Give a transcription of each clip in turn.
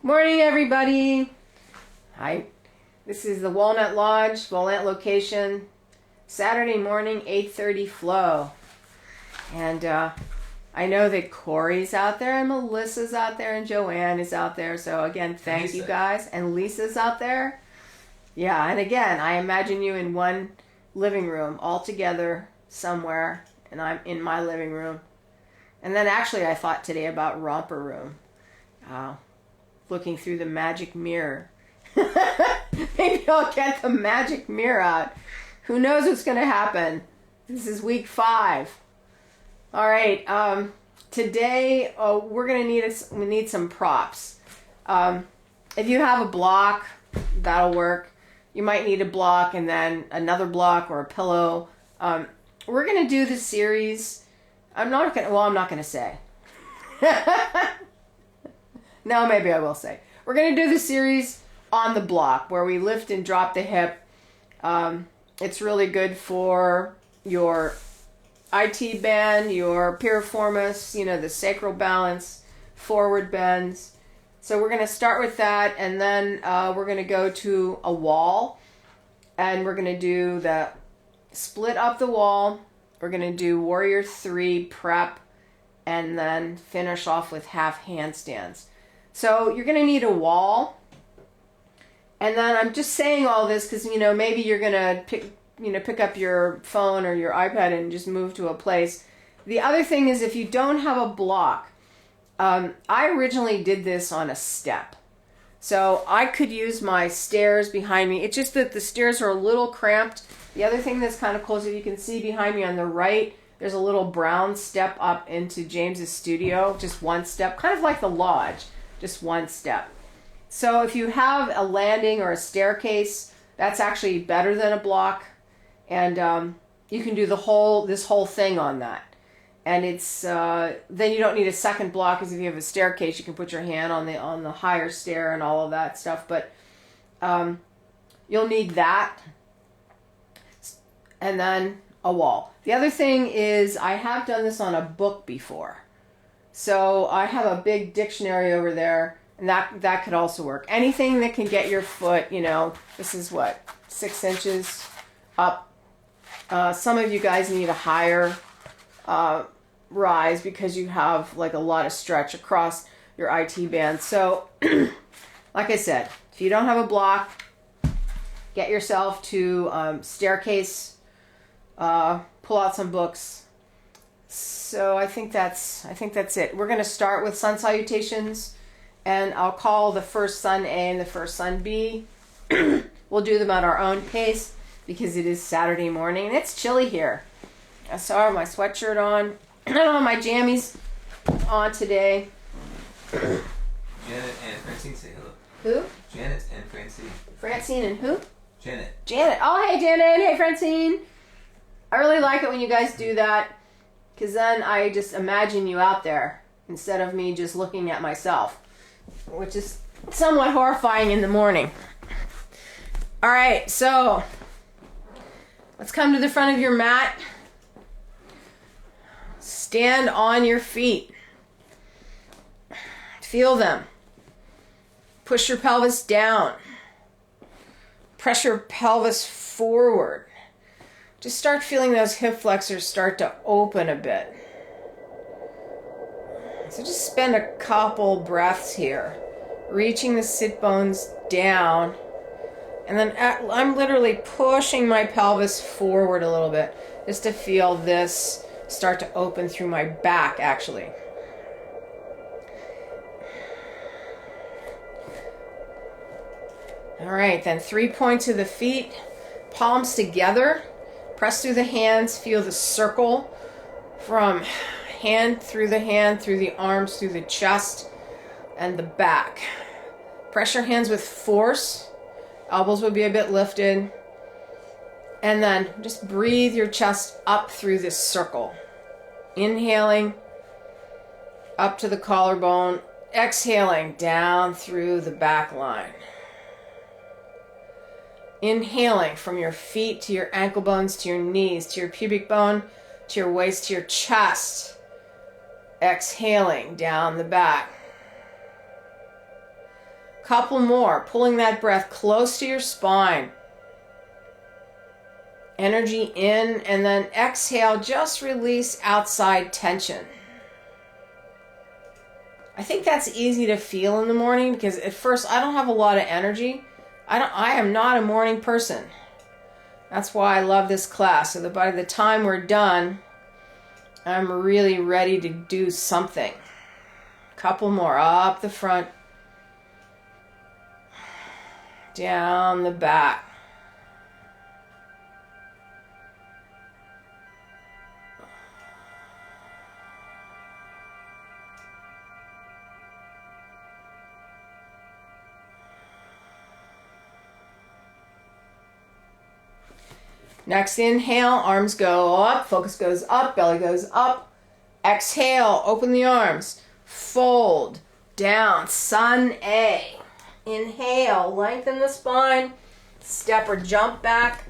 Morning, everybody. Hi. This is the Walnut Lodge, Walnut location. Saturday morning, 8:30 flow. And I know that Corey's out there and Melissa's out there and Joanne is out there. So again, thank you guys. And Lisa's out there. Yeah, and again, I imagine you in one living room all together somewhere. And I'm in my living room. And then actually I thought today about Romper Room. Looking through the magic mirror. Maybe I'll get the magic mirror out. Who knows what's going to happen? This is week 5. All right. Today we're going to need some props. If you have a block, that'll work. You might need a block and then another block or a pillow. We're going to do the series. I'm not going to say. No, maybe I will say. We're going to do the series on the block where we lift and drop the hip. It's really good for your IT band, your piriformis, the sacral balance, forward bends. So we're going to start with that, and then we're going to go to a wall, and we're going to do the split up the wall. We're going to do Warrior 3 prep, and then finish off with half handstands. So you're going to need a wall. And then I'm just saying all this because, maybe you're going to pick up your phone or your iPad and just move to a place. The other thing is if you don't have a block, I originally did this on a step. So I could use my stairs behind me. It's just that the stairs are a little cramped. The other thing that's kind of close, if you can see behind me on the right, there's a little brown step up into James's studio. Just one step, kind of like the lodge. Just one step. So if you have a landing or a staircase, that's actually better than a block. And you can do this whole thing on that. And it's then you don't need a second block, because if you have a staircase, you can put your hand on the higher stair and all of that stuff. But you'll need that. And then a wall. The other thing is I have done this on a book before. So I have a big dictionary over there, and that could also work. Anything that can get your foot, this is 6 inches up. Some of you guys need a higher rise because you have a lot of stretch across your IT band. So, like I said, if you don't have a block, get yourself to staircase, pull out some books. So I think that's it. We're going to start with sun salutations, and I'll call the first sun A and the first sun B. We'll do them at our own pace because it is Saturday morning and it's chilly here. So I have my sweatshirt on. I don't have my jammies on today. Janet and Francine say hello. Who? Janet and Francine. Francine and who? Janet. Janet. Oh, hey Janet. Hey Francine. I really like it when you guys do that, because then I just imagine you out there instead of me just looking at myself, which is somewhat horrifying in the morning. All right, so let's come to the front of your mat. Stand on your feet. Feel them. Push your pelvis down. Press your pelvis forward. Just start feeling those hip flexors start to open a bit. So just spend a couple breaths here, reaching the sit bones down. And then I'm literally pushing my pelvis forward a little bit just to feel this start to open through my back, actually. All right, then 3 points of the feet, palms together. Press through the hands, feel the circle from hand, through the arms, through the chest, and the back. Press your hands with force. Elbows will be a bit lifted. And then just breathe your chest up through this circle. Inhaling up to the collarbone. Exhaling down through the back line. Inhaling from your feet to your ankle bones, to your knees, to your pubic bone, to your waist, to your chest. Exhaling down the back. Couple more. Pulling that breath close to your spine. Energy in, and then exhale. Just release outside tension. I think that's easy to feel in the morning because at first I don't have a lot of energy. I am not a morning person. That's why I love this class. So that by the time we're done, I'm really ready to do something. Couple more. Up the front. Down the back. Next inhale, arms go up, focus goes up, belly goes up. Exhale, open the arms, fold, down, sun A. Inhale, lengthen the spine, step or jump back.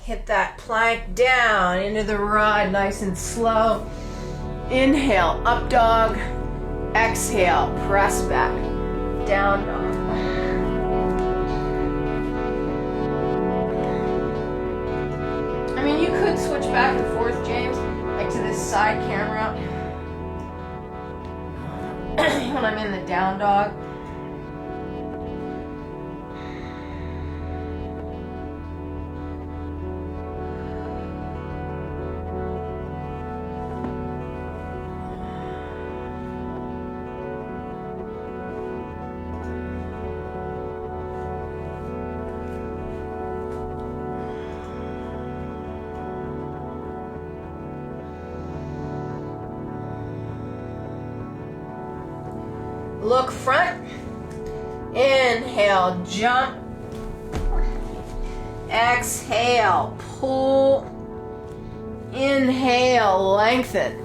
Hit that plank down into the rod, nice and slow. Inhale, up dog. Exhale, press back, down dog. I mean, you could switch back and forth, James, like to this side camera when I'm in the down dog. Look front. Inhale, jump. Exhale, pull. Inhale, lengthen.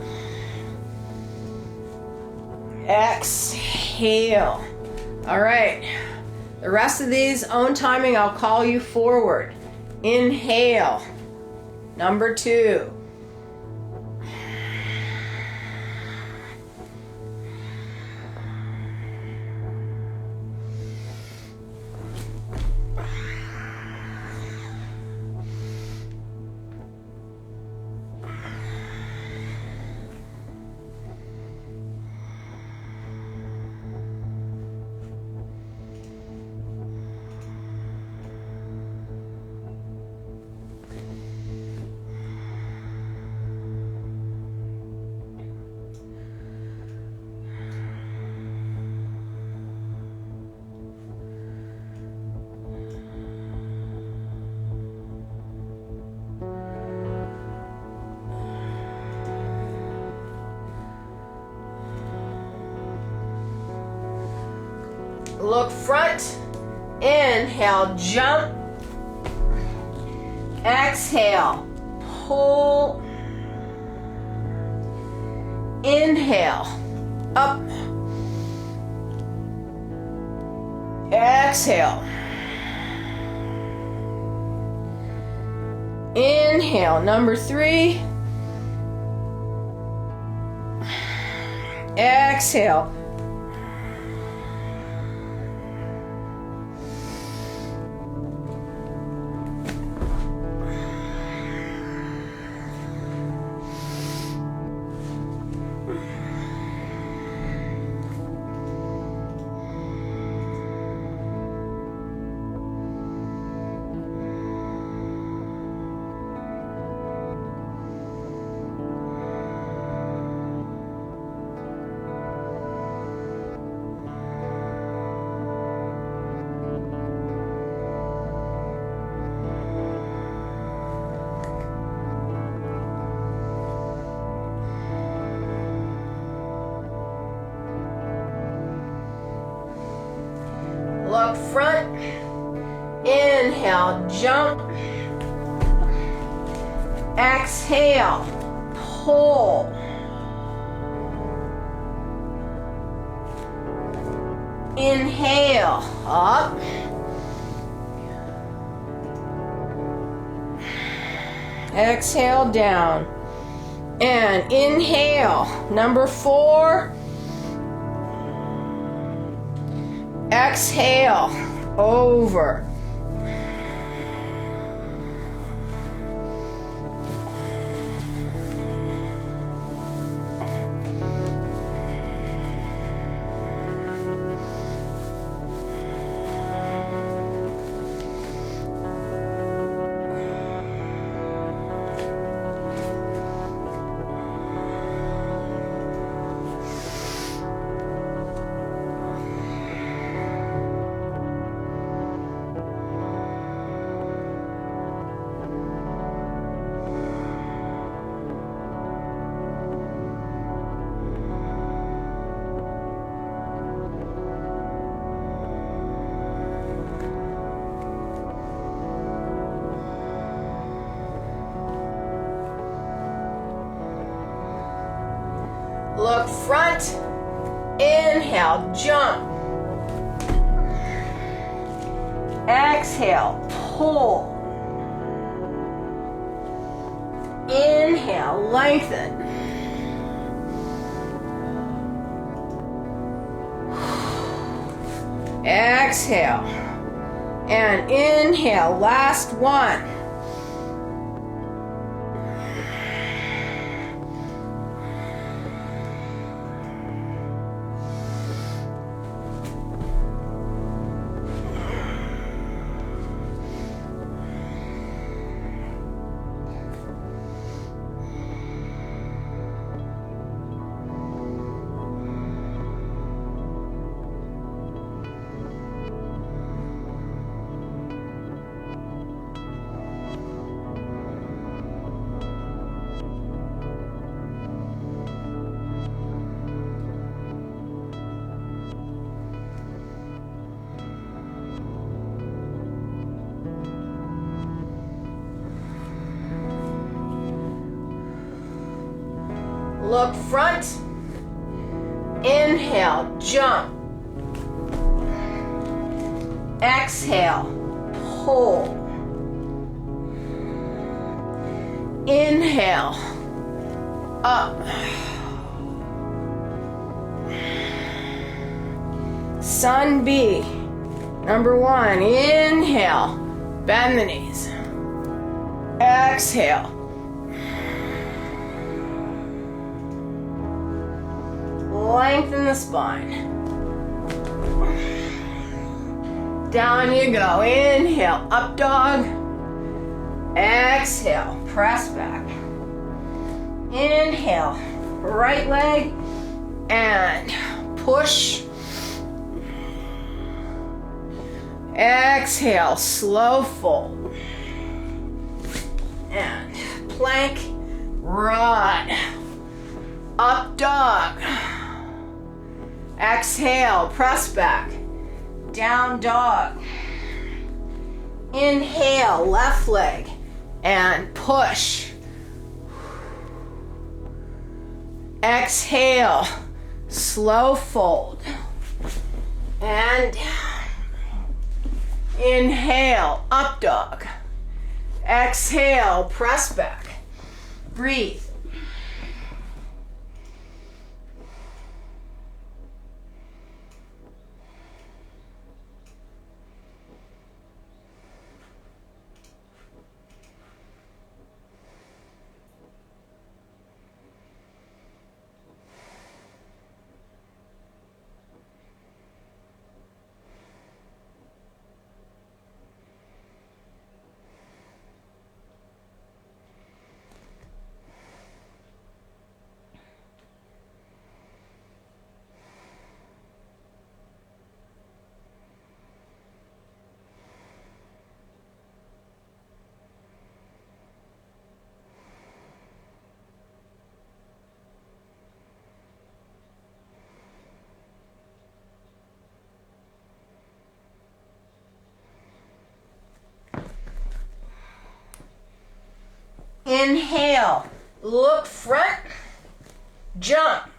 Exhale. All right. The rest of these, own timing, I'll call you forward. Inhale. Number 2. Look front. Inhale, jump. Exhale, pull. Inhale, up. Exhale. Inhale, number 3. Exhale. Look front. Inhale, jump. Exhale, pull. Inhale, up. Exhale, down. And inhale, number 4. Exhale, over. Look front, inhale, jump. Exhale, pull. Inhale, lengthen. Exhale, and inhale, last one. Look front, inhale, jump. Exhale, pull. Inhale, up. Sun B, number one, inhale, bend the knees. Exhale. Lengthen the spine. Down you go. Inhale, up dog. Exhale, press back. Inhale, right leg and push. Exhale, slow fold. And plank, run. Up dog. Exhale, press back. Down dog. Inhale, left leg and push. Exhale, slow fold. And down. Inhale, up dog. Exhale, press back. Breathe. Inhale, look front, jump.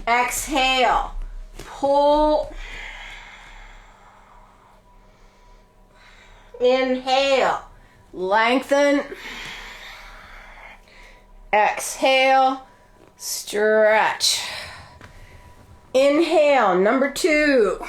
Exhale, pull. Inhale, lengthen. Exhale, stretch. Inhale, number 2.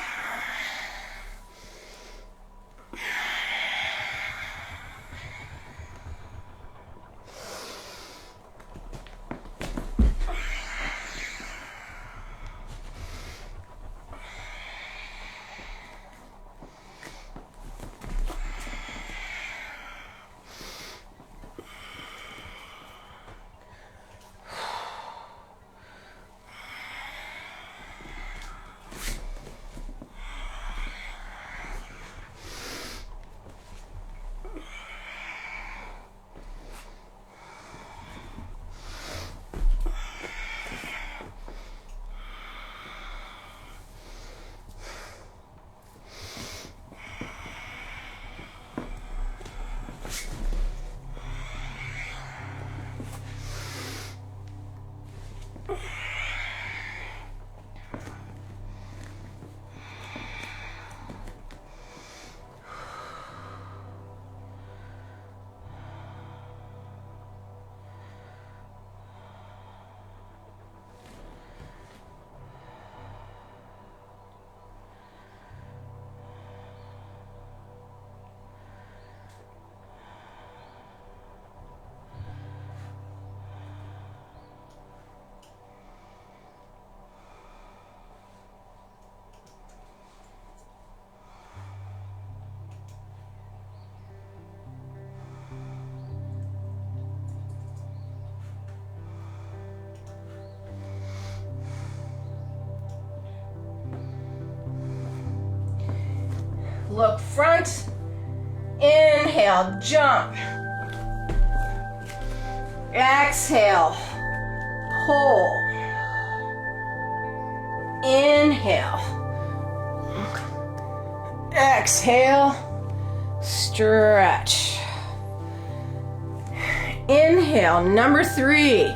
Look front. Inhale, jump. Exhale, hold. Inhale. Exhale, stretch. Inhale, number 3.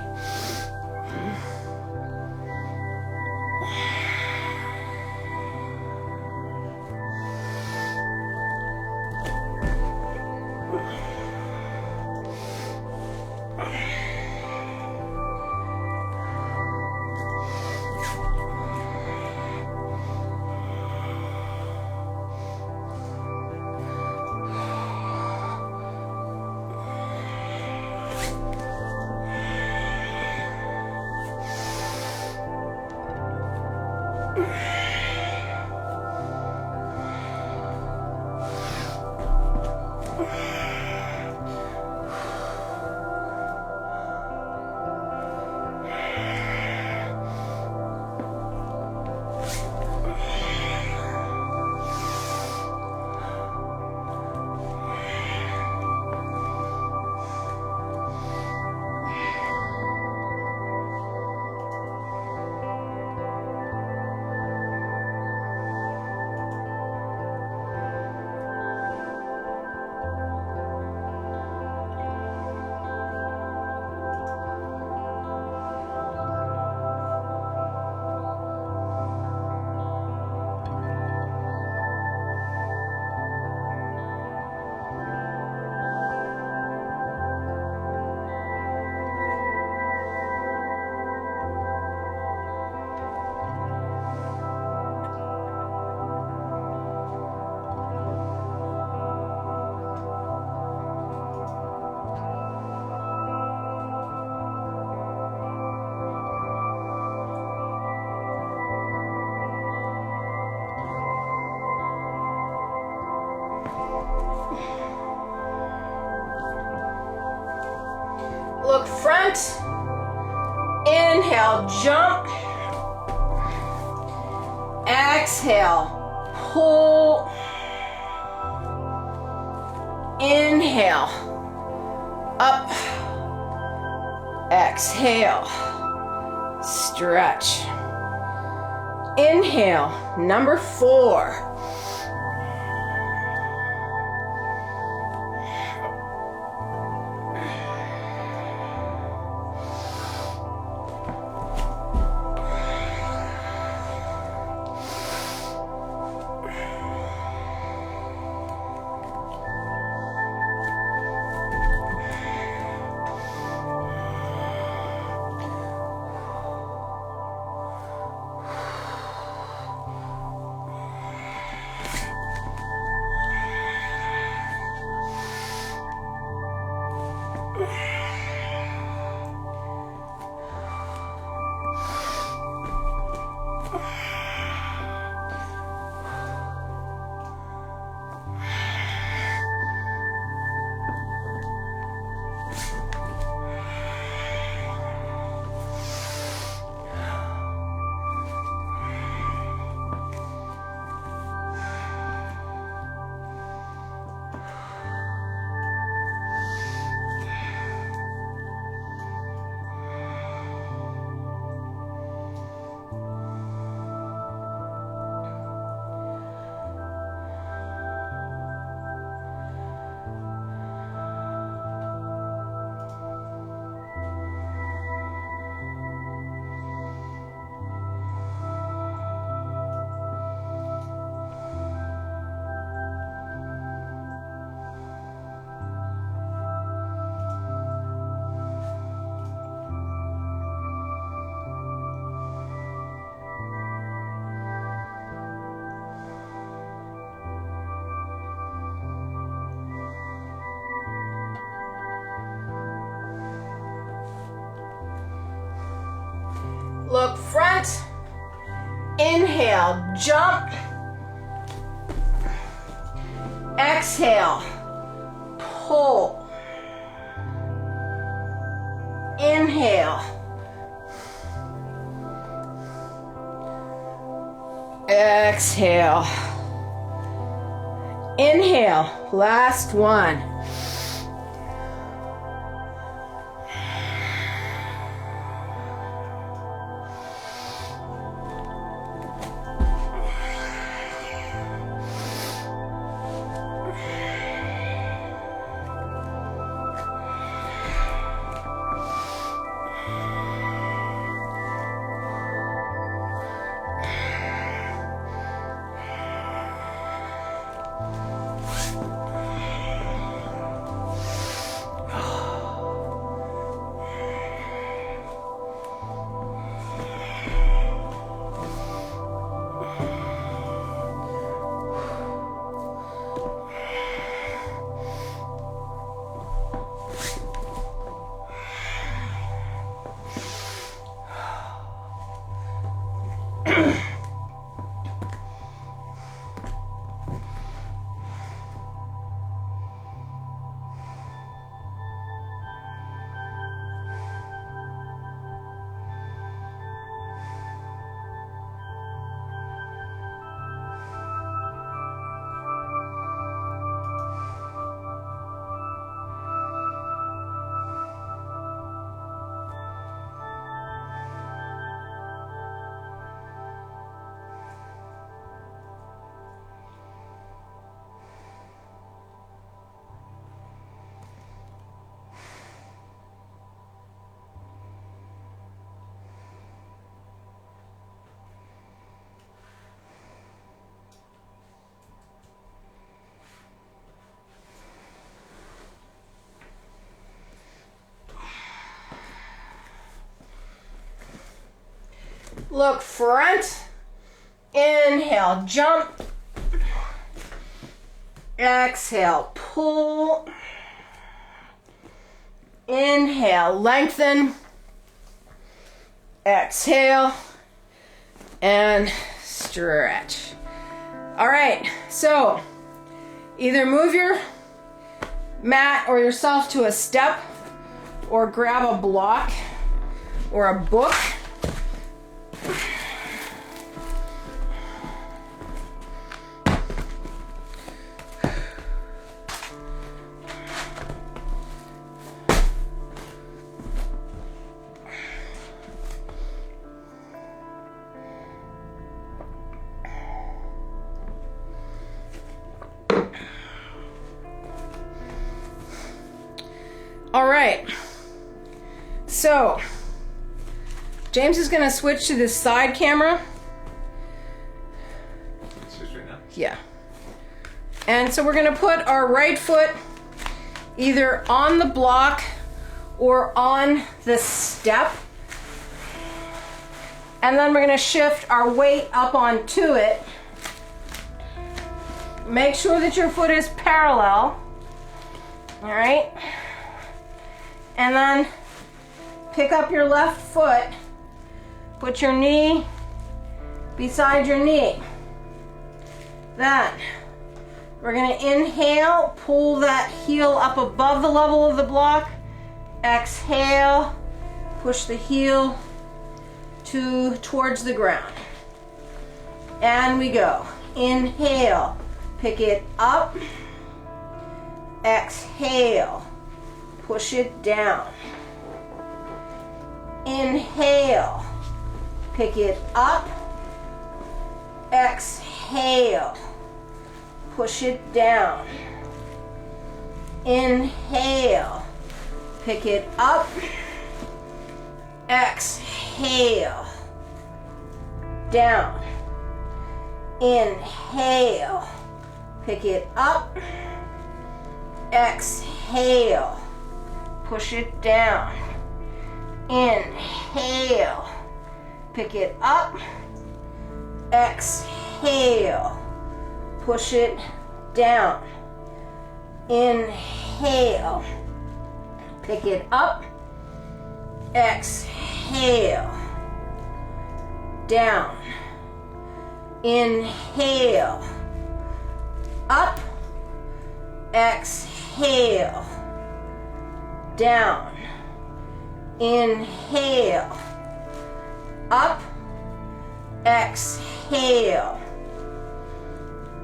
Look front. Inhale, jump. Exhale, pull. Inhale, up. Exhale, stretch. Inhale, number 4. Look front. Inhale, jump. Exhale, pull. Inhale. Exhale. Inhale. Last one. Look front. Inhale, jump. Exhale, pull. Inhale, lengthen. Exhale, and stretch. All right, so either move your mat or yourself to a step, or grab a block or a book. All right, so James is going to switch to this side camera. Switch right now? Yeah. And so we're going to put our right foot either on the block or on the step. And then we're going to shift our weight up onto it. Make sure that your foot is parallel. All right. And then pick up your left foot, put your knee beside your knee. Then we're going to inhale, pull that heel up above the level of the block. Exhale, push the heel towards the ground. And we go. Inhale, pick it up. Exhale. Push it down. Inhale. Pick it up. Exhale. Push it down. Inhale. Pick it up. Exhale. Down. Inhale. Pick it up. Exhale. Push it down. Inhale. Pick it up. Exhale. Push it down. Inhale. Pick it up. Exhale. down. Inhale, up, exhale, down. Inhale, up, exhale,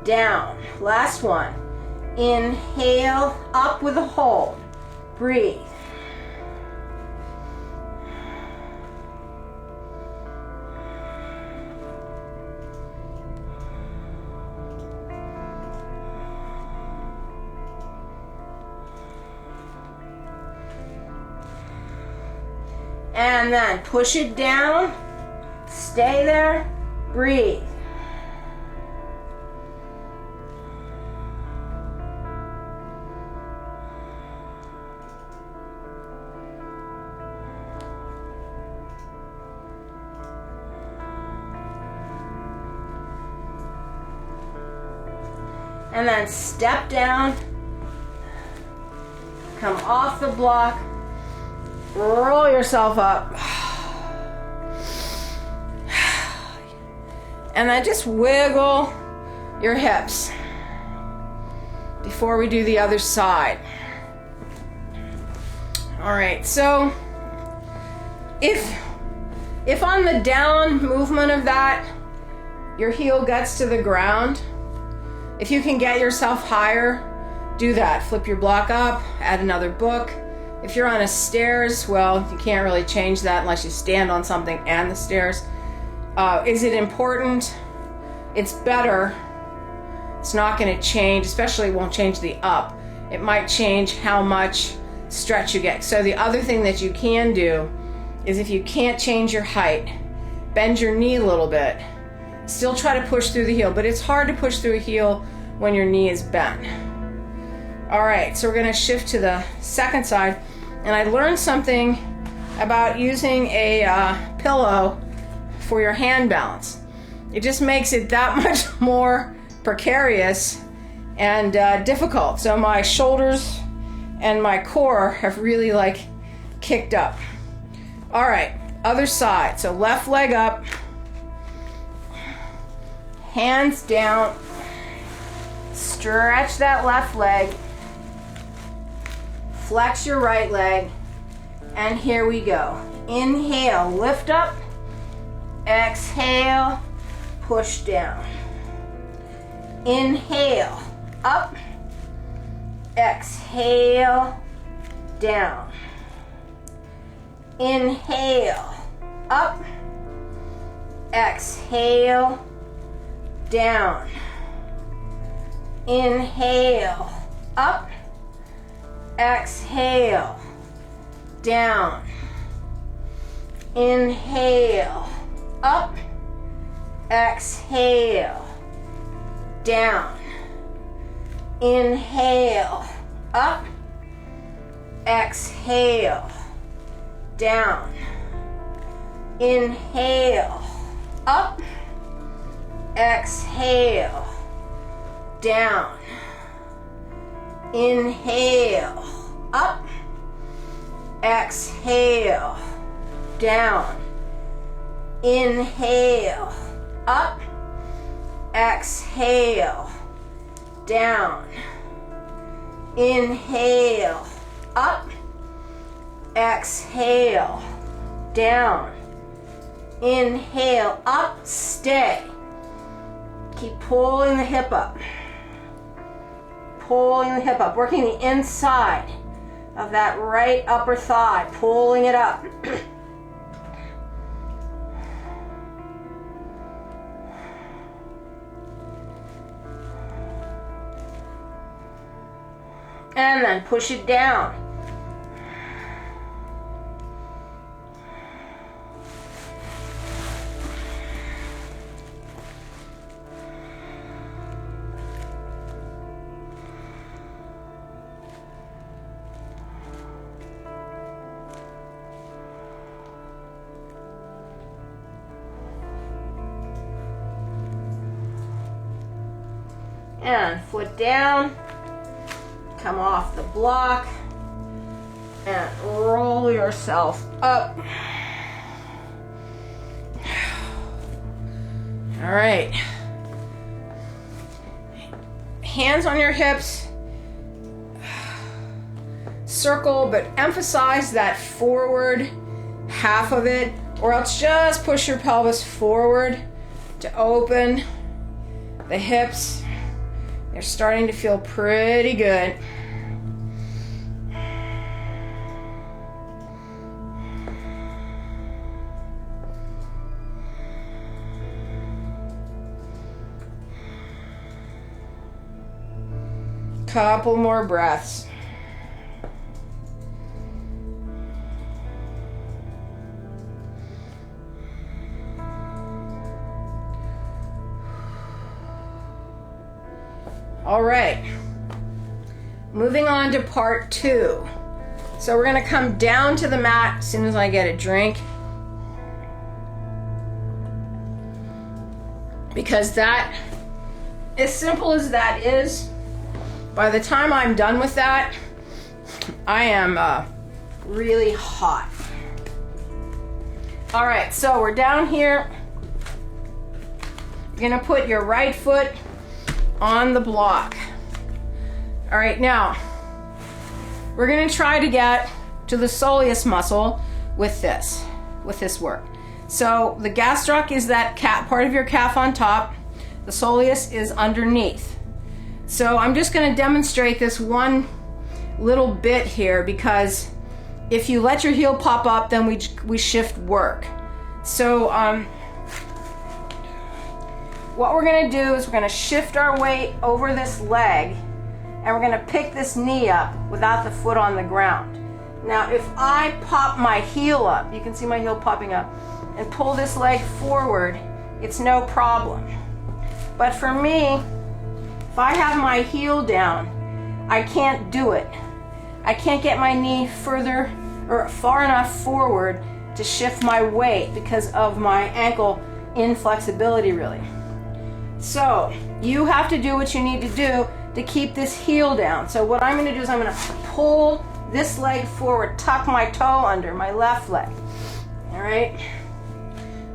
down. Last one. Inhale, up with a hold. Breathe. And then push it down, stay there, breathe. And then step down, come off the block, roll yourself up, and then just wiggle your hips before we do the other side. All right, so if on the down movement of that, your heel gets to the ground, if you can get yourself higher, do that. Flip your block up, add another book. If you're on a stairs, well, you can't really change that unless you stand on something and the stairs. Is it important? It's better. It's not going to change, especially it won't change the up. It might change how much stretch you get. So the other thing that you can do is if you can't change your height, bend your knee a little bit. Still try to push through the heel, but it's hard to push through a heel when your knee is bent. All right, so we're going to shift to the second side. And I learned something about using a pillow for your hand balance. It just makes it that much more precarious and difficult. So my shoulders and my core have really like kicked up. All right, other side. So left leg up, hands down, stretch that left leg, flex your right leg, and here we go. Inhale, lift up, exhale, push down. Inhale, up, exhale, down. Inhale, up, exhale, down. Inhale, up, exhale, down. Inhale, up, exhale, down. Inhale, up, exhale, down. Inhale, up, exhale, down. Inhale, up, exhale, down. Inhale, up, exhale, down. Inhale, up, exhale, down. Inhale, up, stay. Keep pulling the hip up. Pulling the hip up, working the inside of that right upper thigh, pulling it up. And then push it down. And foot down, come off the block, and roll yourself up. All right. Hands on your hips. Circle, but emphasize that forward half of it, or else just push your pelvis forward to open the hips. They're starting to feel pretty good. Couple more breaths. All right, moving on to part 2. So we're gonna come down to the mat as soon as I get a drink, because that, as simple as that is, by the time I'm done with that, I am really hot. All right, so we're down here. You're gonna put your right foot on the block. All right, now we're gonna try to get to the soleus muscle with this work. So the gastroc is that part of your calf on top. The soleus is underneath. So I'm just gonna demonstrate this one little bit here, because if you let your heel pop up, then we shift work. So what we're gonna do is we're gonna shift our weight over this leg, and we're gonna pick this knee up without the foot on the ground. Now, if I pop my heel up, you can see my heel popping up, and pull this leg forward, it's no problem. But for me, if I have my heel down, I can't do it. I can't get my knee further or far enough forward to shift my weight because of my ankle inflexibility, really. So you have to do what you need to do to keep this heel down. So what I'm going to do is I'm going to pull this leg forward, tuck my toe under my left leg. All right,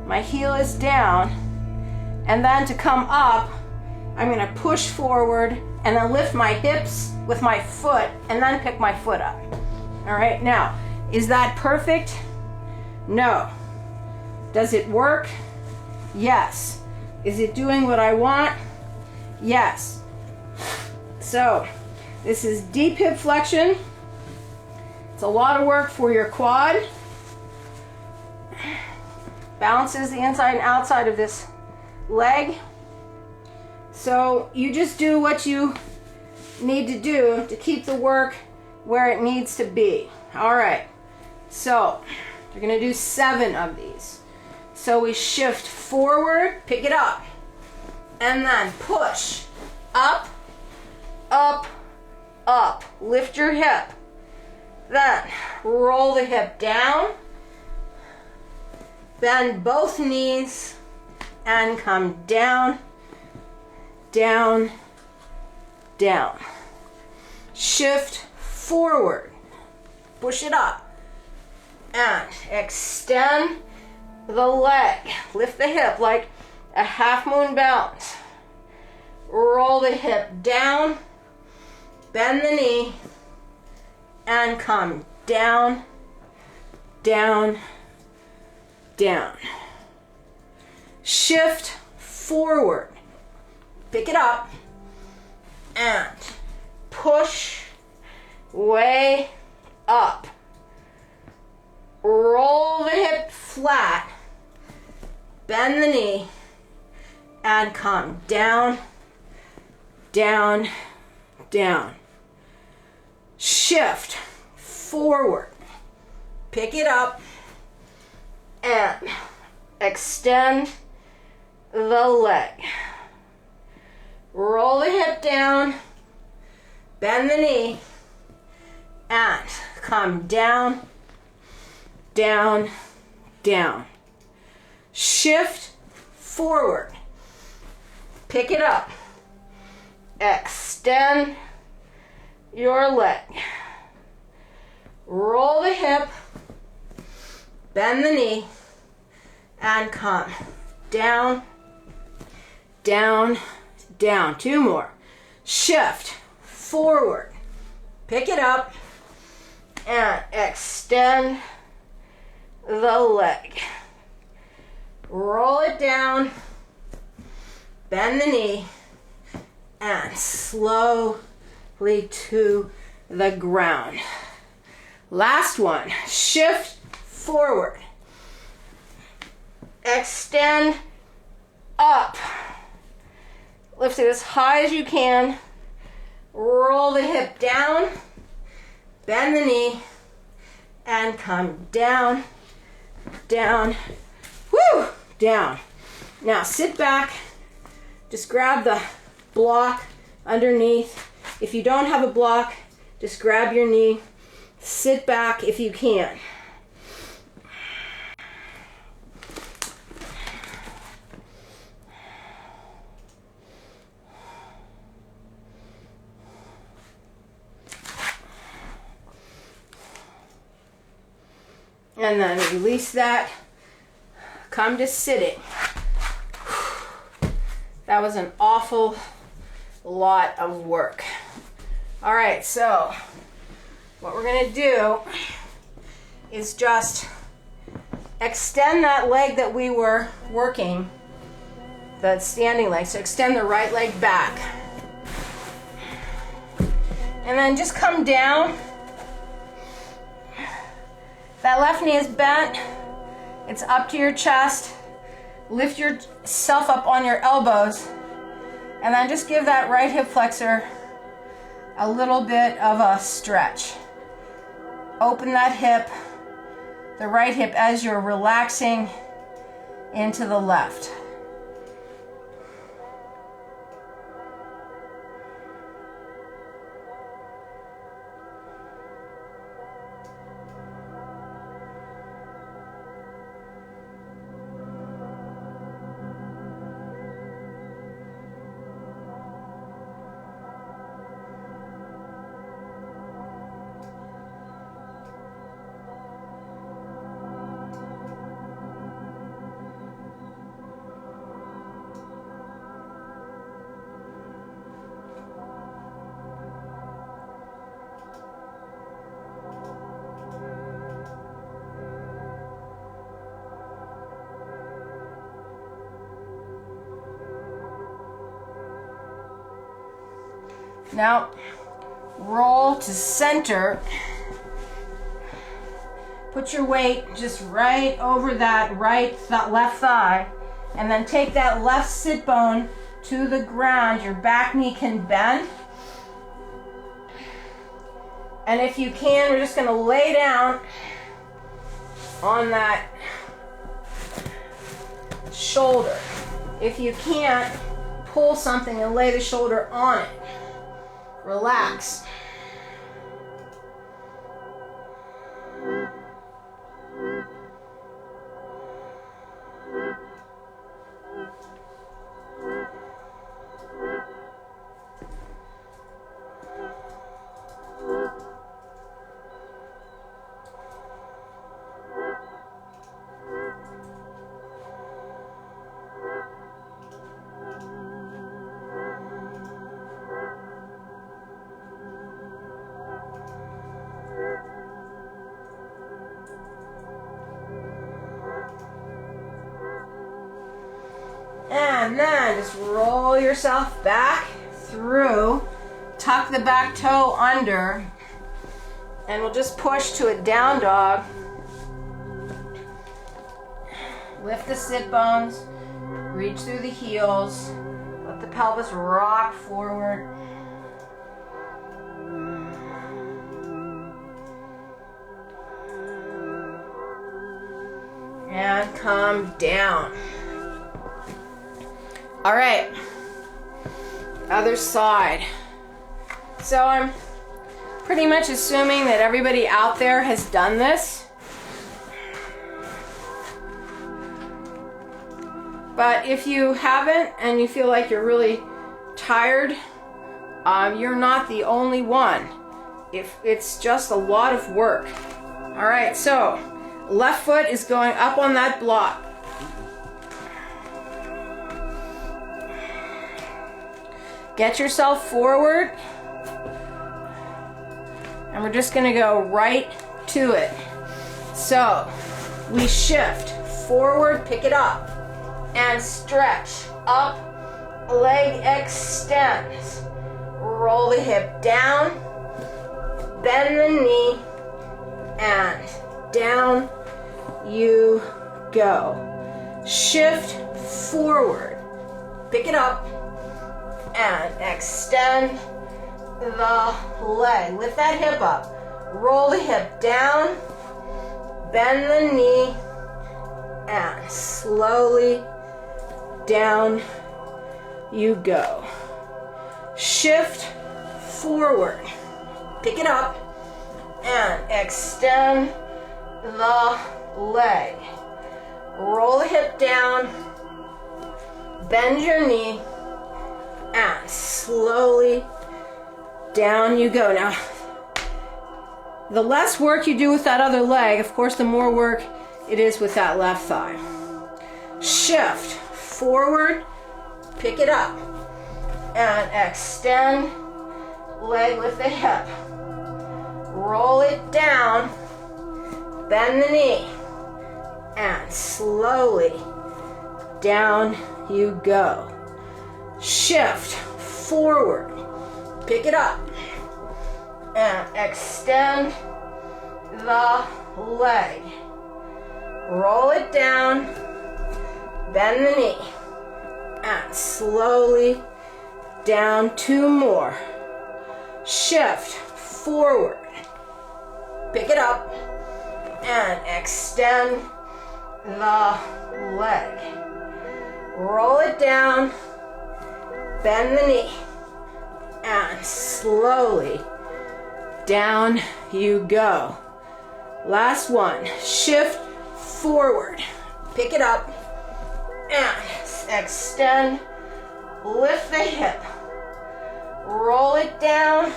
my heel is down, and then to come up, I'm going to push forward and then lift my hips with my foot and then pick my foot up. All right, now, is that perfect? No. Does it work? Yes. Is it doing what I want? Yes. So, this is deep hip flexion. It's a lot of work for your quad. Balances the inside and outside of this leg. So, you just do what you need to do to keep the work where it needs to be. All right. So, you're going to do 7 of these. So we shift forward, pick it up, and then push up, up, up. Lift your hip. Then roll the hip down, bend both knees, and come down, down, down. Shift forward, push it up, and extend the leg. Lift the hip like a half moon balance. Roll the hip down, bend the knee, and come down, down, down. Shift forward, pick it up, and push way up. Roll the hip flat, bend the knee, and come down, down, down. Shift forward, pick it up, and extend the leg. Roll the hip down, bend the knee, and come down, down, down. Shift forward, pick it up, extend your leg. Roll the hip, bend the knee, and come down, down, down. 2 more. Shift, forward. Pick it up and extend the leg. Roll it down, bend the knee, and slowly to the ground. Last one. Shift forward. Extend up. Lift it as high as you can. Roll the hip down. Bend the knee. And come down, down, woo, down. Now sit back. Just grab the block underneath. If you don't have a block, just grab your knee. Sit back if you can. And then release that. Come to sitting. That was an awful lot of work. All right, so what we're gonna do is just extend that leg that we were working, the standing leg. So extend the right leg back. And then just come down. That left knee is bent. It's up to your chest. Lift yourself up on your elbows. And then just give that right hip flexor a little bit of a stretch. Open that hip, the right hip, as you're relaxing into the left. Now, roll to center. Put your weight just right over that left thigh, and then take that left sit bone to the ground. Your back knee can bend. And if you can, we're just gonna lay down on that shoulder. If you can't, pull something and lay the shoulder on it. Relax. And then just roll yourself back through, tuck the back toe under, and we'll just push to a down dog. Lift the sit bones, reach through the heels, let the pelvis rock forward. And come down. All right, other side. So I'm pretty much assuming that everybody out there has done this. But if you haven't and you feel like you're really tired, you're not the only one. If it's just a lot of work. All right, so left foot is going up on that block. Get yourself forward. And we're just gonna go right to it. So we shift forward, pick it up, and stretch up, leg extends. Roll the hip down, bend the knee, and down you go. Shift forward, pick it up, and extend the leg. Lift that hip up. Roll the hip down, bend the knee, and slowly down you go. Shift forward, pick it up, and extend the leg. Roll the hip down, bend your knee, and slowly down you go. Now, the less work you do with that other leg, of course, the more work it is with that left thigh. Shift forward, pick it up, and extend, leg with the hip. Roll it down, bend the knee, and slowly down you go. Shift forward, pick it up, and extend the leg. Roll it down, bend the knee, and slowly down. 2 more. Shift forward, pick it up, and extend the leg. Roll it down, bend the knee, and slowly down you go. Last one. Shift forward, pick it up, and extend, lift the hip, roll it down,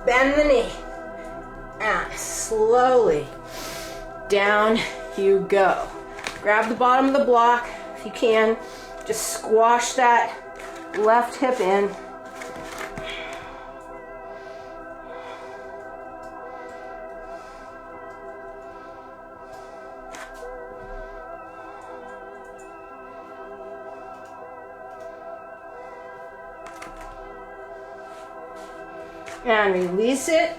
bend the knee, and slowly down you go. Grab the bottom of the block if you can. Just squash that left hip in. And release it.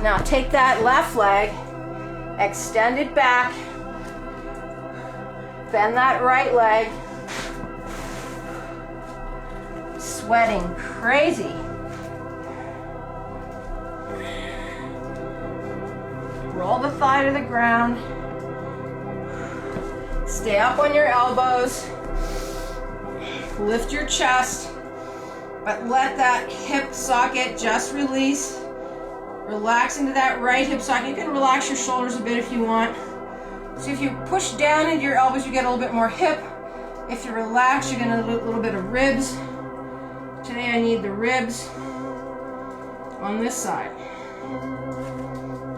Now take that left leg, extend it back, bend that right leg. Sweating crazy. Roll the thigh to the ground. Stay up on your elbows. Lift your chest, but let that hip socket just release. Relax into that right hip socket. You can relax your shoulders a bit if you want. So if you push down into your elbows, you get a little bit more hip. If you relax, you're going to get a little bit of ribs. Today I need the ribs on this side.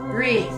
Breathe.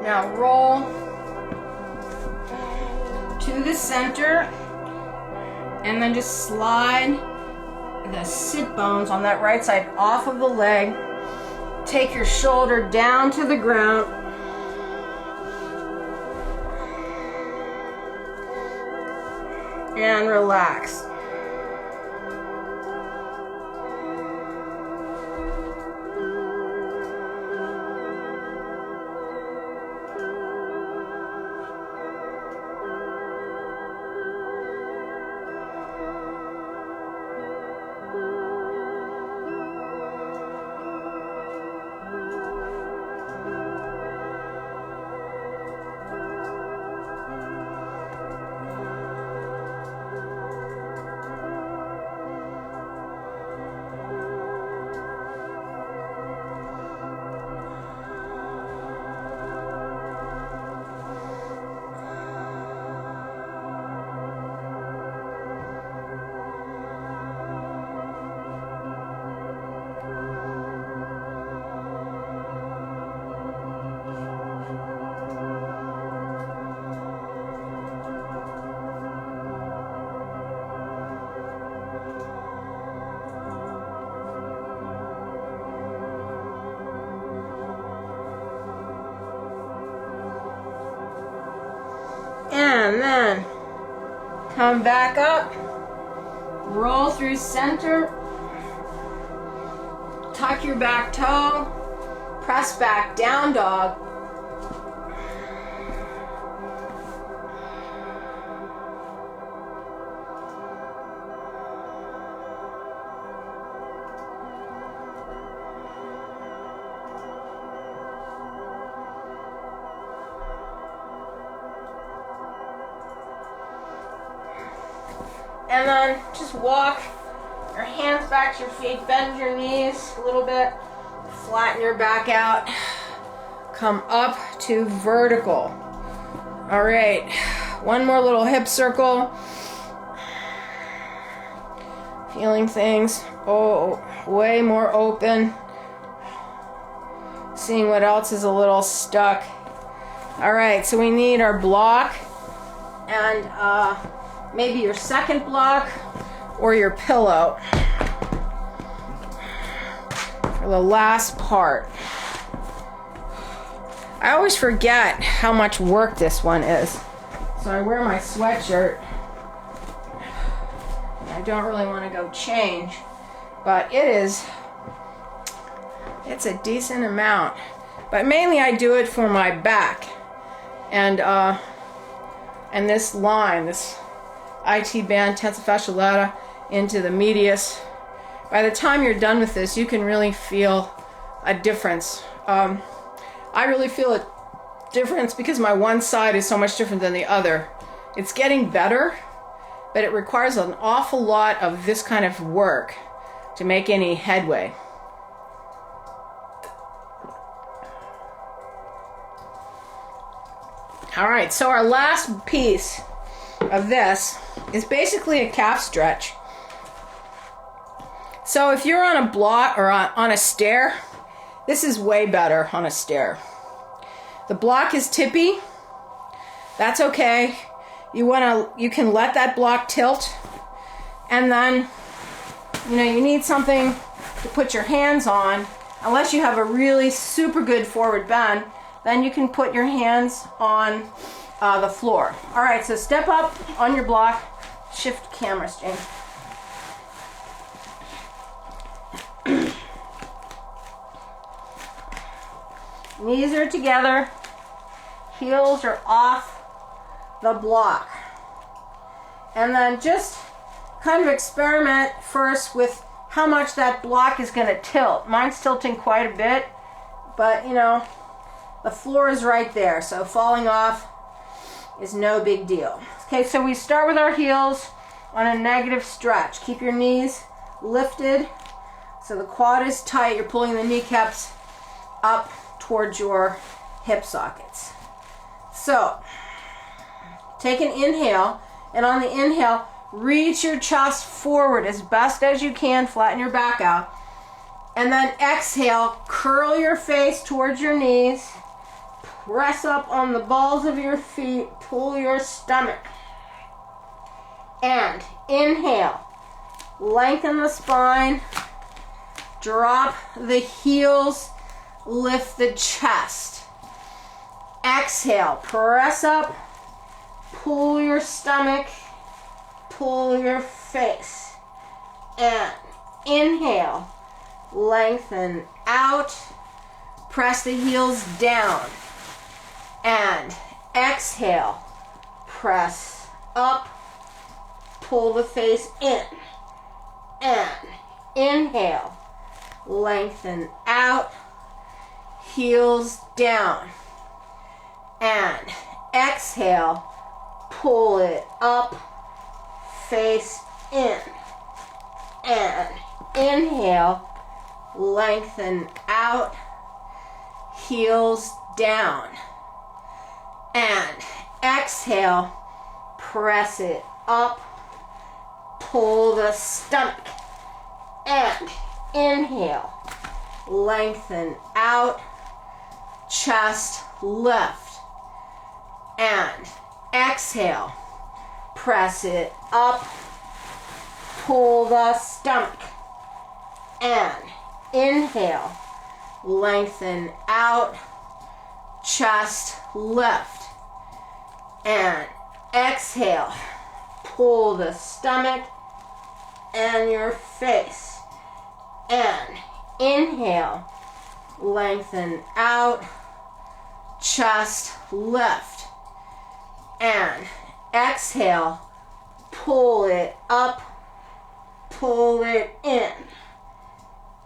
Now roll to the center and then just slide the sit bones on that right side off of the leg. Take your shoulder down to the ground. And relax. Come back up. Roll through center. Tuck your back toe. Press back, down dog. And then just walk your hands back to your feet, bend your knees a little bit, flatten your back out, come up to vertical. All right, one more little hip circle. Feeling things, way more open. Seeing what else is a little stuck. All right, so we need our block and maybe your second block or your pillow for the last part. I always forget how much work this one is. So I wear my sweatshirt. I don't really want to go change, but it's a decent amount. But mainly I do it for my back and this line, this IT band, tensa fasciae lata, into the medius. By the time you're done with this, you can really feel a difference. I really feel a difference because my one side is so much different than the other. It's getting better, but it requires an awful lot of this kind of work to make any headway. All right, so our last piece of this is basically a calf stretch. So if you're on a block or on a stair, this is way better on a stair. The block is tippy. That's okay. You can let that block tilt, and then you need something to put your hands on. Unless you have a really super good forward bend, then you can put your hands on the floor. All right, so step up on your block. Shift cameras, Jane. Knees are together. Heels are off the block. And then just kind of experiment first with how much that block is going to tilt. Mine's tilting quite a bit, but the floor is right there, so falling off is no big deal. Okay, so we start with our heels on a negative stretch. Keep your knees lifted so the quad is tight. You're pulling the kneecaps up towards your hip sockets. So take an inhale, and on the inhale, reach your chest forward as best as you can, flatten your back out, and then exhale, curl your face towards your knees. Press up on the balls of your feet, pull your stomach. And inhale, lengthen the spine, drop the heels, lift the chest. Exhale, press up, pull your stomach, pull your face. And inhale, lengthen out, press the heels down. And exhale, press up, pull the face in. And inhale, lengthen out, heels down. And exhale, pull it up, face in. And inhale, lengthen out, heels down. And exhale, press it up, pull the stomach. And inhale, lengthen out, chest lift. And exhale, press it up, pull the stomach. And inhale, lengthen out, chest lift. And exhale, pull the stomach and your face. And inhale, lengthen out, chest lift. And exhale, pull it up, pull it in.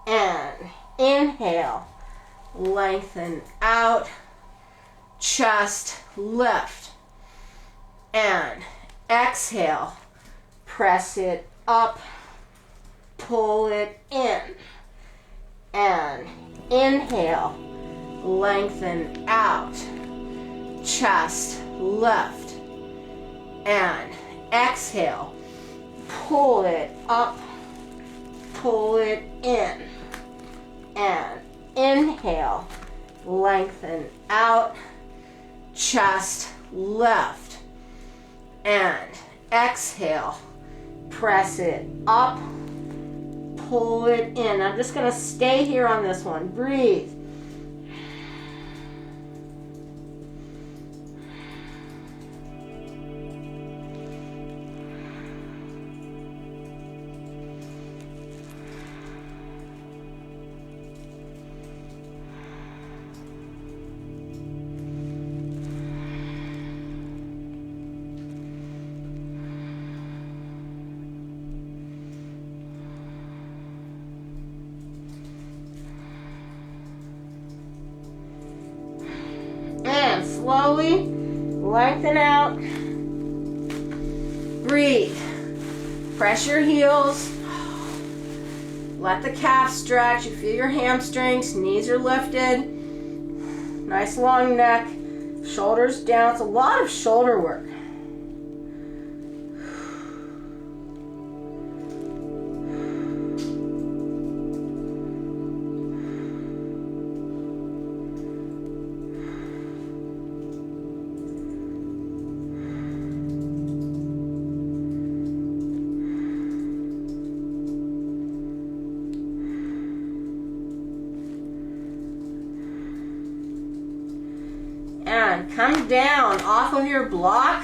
And inhale, lengthen out, chest lift. And exhale, press it up, pull it in. And inhale, lengthen out, chest lift. And exhale, pull it up, pull it in. And inhale, lengthen out, chest lift. And exhale, press it up, pull it in. I'm just going to stay here on this one. Breathe. Slowly lengthen out. Breathe. Press your heels. Let the calves stretch. You feel your hamstrings. Knees are lifted. Nice long neck. Shoulders down. It's a lot of shoulder work. And come down off of your block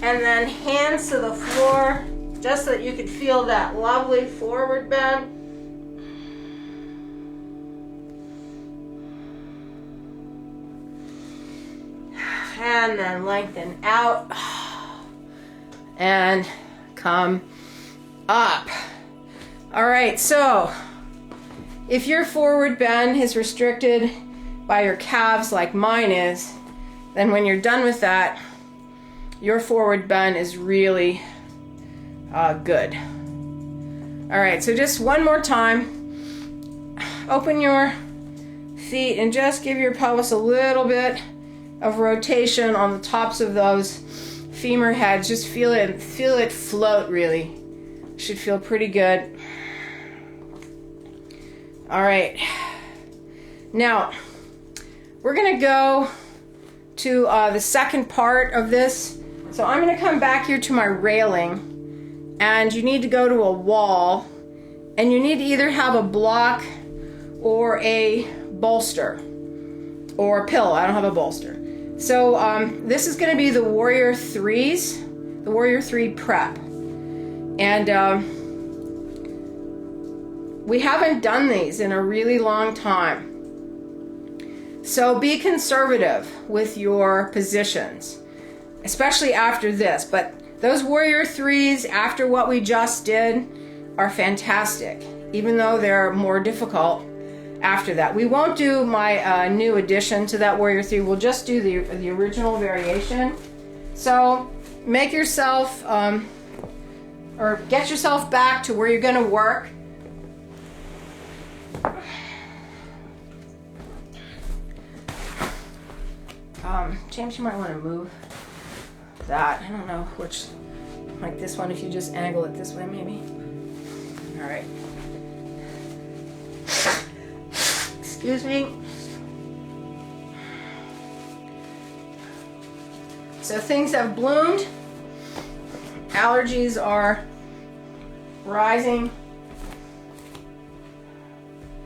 and then hands to the floor just so that you could feel that lovely forward bend. And then lengthen out and come up. All right, so if your forward bend is restricted by your calves like mine is, then when you're done with that, your forward bend is really good. All right, so just one more time. Open your feet and just give your pelvis a little bit of rotation on the tops of those femur heads. Just feel it float really. Should feel pretty good. All right. Now, we're going to go to the second part of this. So I'm going to come back here to my railing, and you need to go to a wall, and you need to either have a block or a bolster or a pillow. I don't have a bolster. So this is going to be the Warrior 3s, the Warrior 3 prep. And we haven't done these in a really long time. So be conservative with your positions, especially after this. But those Warrior 3s, after what we just did, are fantastic, even though they're more difficult after that. We won't do my new addition to that Warrior 3. We'll just do the original variation. So make yourself, or get yourself back to where you're going to work. James, you might want to move that. I don't know which, like this one, if you just angle it this way, maybe. All right. Excuse me. So things have bloomed. Allergies are rising.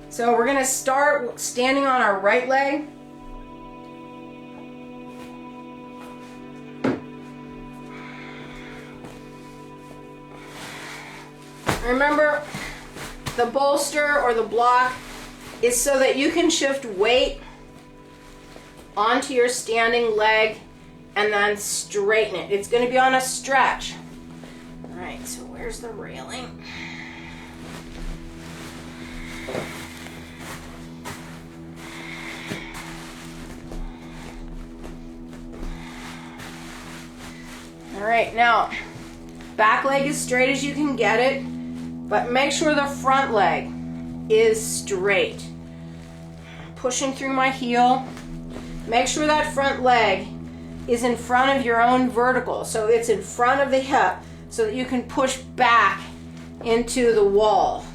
So we're going to start standing on our right leg. Remember, the bolster or the block is so that you can shift weight onto your standing leg and then straighten it. It's going to be on a stretch. All right, so where's the railing? All right, now, back leg as straight as you can get it, but make sure the front leg is straight. Pushing through my heel. Make sure that front leg is in front of your own vertical, so it's in front of the hip so that you can push back into the wall.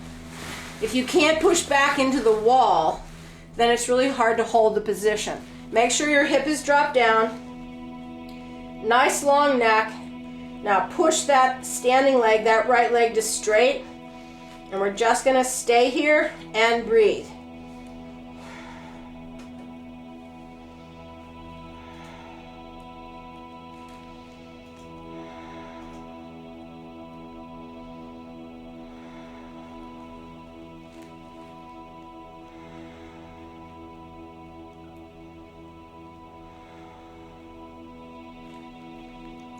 If you can't push back into the wall, then it's really hard to hold the position. Make sure your hip is dropped down. Nice long neck. Now push that standing leg, that right leg, to straight. And we're just going to stay here and breathe.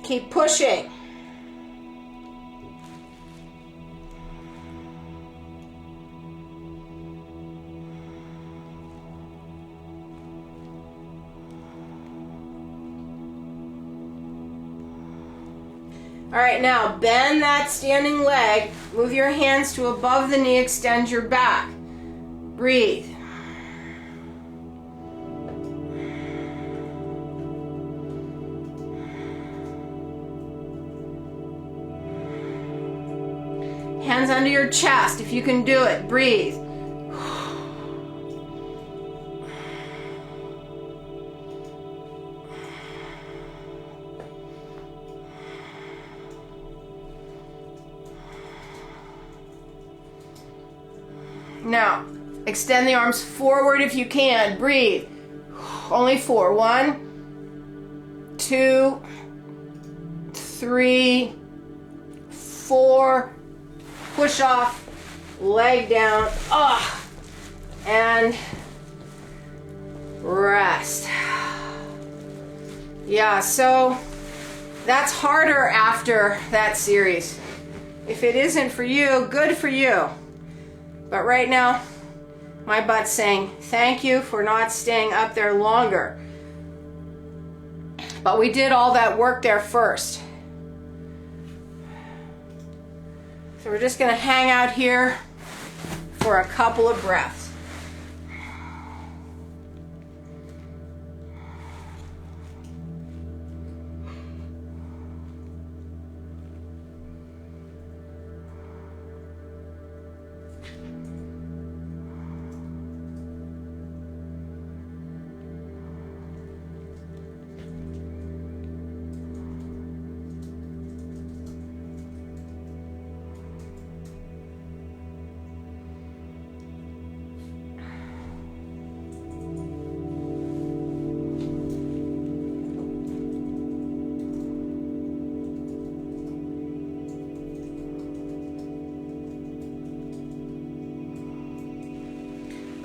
Keep pushing. All right, now bend that standing leg. Move your hands to above the knee, extend your back. Breathe. Hands under your chest if you can do it. Breathe. Now, extend the arms forward if you can. Breathe. Only 4. 1, 2, 3, 4. Push off, leg down, and rest. Yeah, so that's harder after that series. If it isn't for you, good for you. But right now, my butt's saying thank you for not staying up there longer. But we did all that work there first. So we're just going to hang out here for a couple of breaths.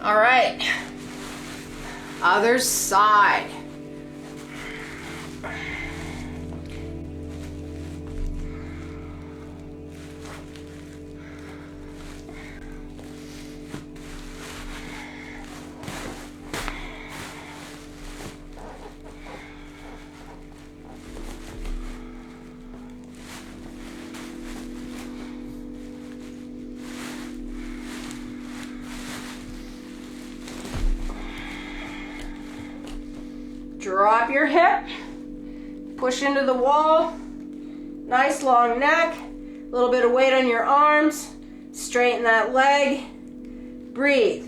All right, other side. Drop your hip, push into the wall, nice long neck, a little bit of weight on your arms, straighten that leg, breathe.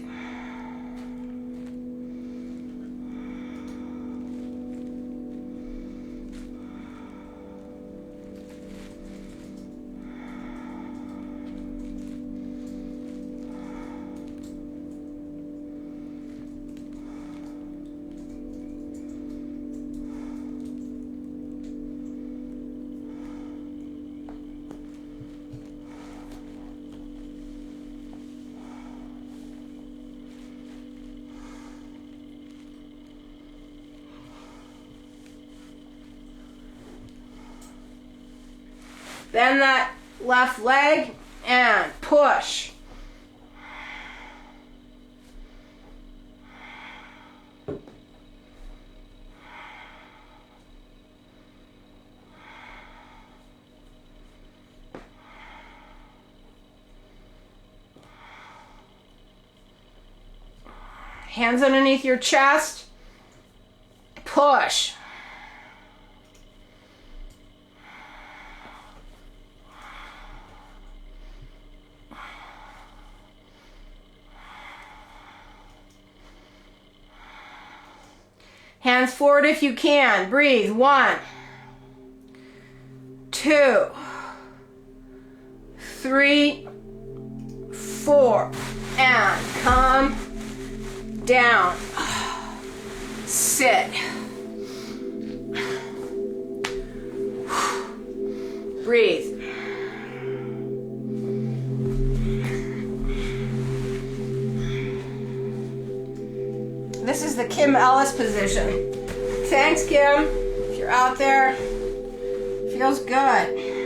Bend that left leg and push. Hands underneath your chest. Push. Hands forward if you can. Breathe. 1, 2, 3, 4. And come down. Sit. Breathe. This is the Kim Ellis position. Thanks, Kim. If you're out there, feels good.